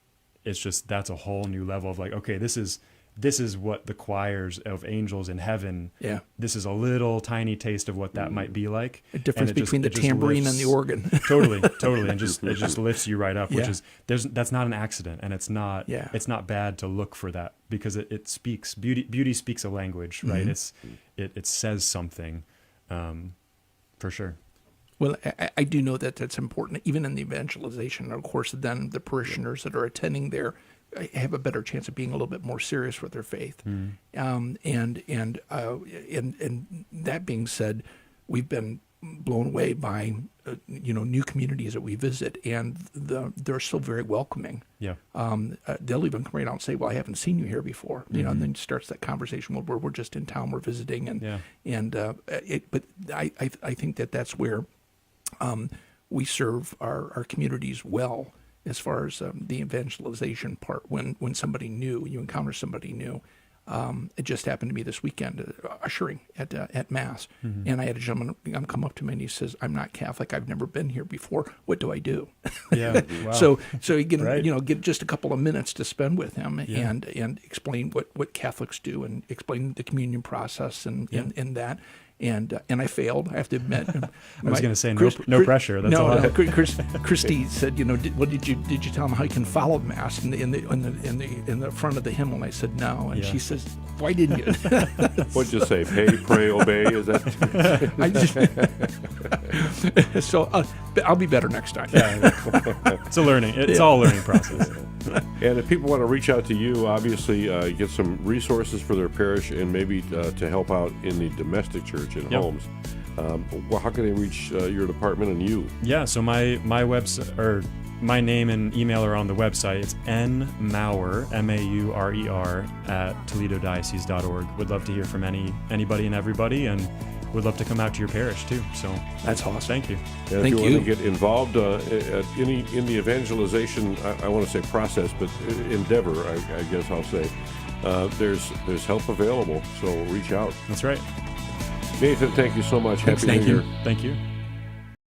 it's just, that's a whole new level of like, okay, this is what the choirs of angels in heaven, this is a little tiny taste of what that might be like. A difference between the tambourine and the organ. Totally. And it just lifts you right up, which is, that's not an accident. And it's not bad to look for that, because it speaks, beauty speaks a language, right? It says something, for sure. Well, I do know that that's important, even in the evangelization. Of course, then the parishioners that are attending there have a better chance of being a little bit more serious with their faith. And that being said, we've been blown away by new communities that we visit, and they're still very welcoming. They'll even come right out and say, "Well, I haven't seen you here before," and then starts that conversation. Well, we're just in town, we're visiting, but I think that's where we serve our communities well, as far as the evangelization part. When somebody new, you encounter somebody new. It just happened to me this weekend, ushering at Mass, and I had a gentleman come up to me and he says, "I'm not Catholic. I've never been here before. What do I do?" Wow. So you get just a couple of minutes to spend with him and explain what Catholics do, and explain the communion process and that. And I failed, I have to admit. I was going to say no pressure. That's no. Christy said, did you tell him how you can follow Mass in the front of the hymnal? And I said no, and she says, why didn't you? What'd you say? Pay, pray, obey. Is that? So I'll be better next time. It's a learning. It's all a learning process. And if people want to reach out to you, obviously get some resources for their parish, and maybe to help out in the domestic church in homes. How can they reach your department and you? Yeah, so my website, or my name and email are on the website. It's nmaurer, Maurer, at toledodiocese.org. Would love to hear from anybody and everybody, and would love to come out to your parish too. So that's awesome. Thank you. And if you want to get involved in the evangelization, I want to say process, but endeavor, I guess I'll say, there's help available. So reach out. That's right. Nathan, thank you so much. Happy New Year. Thank you.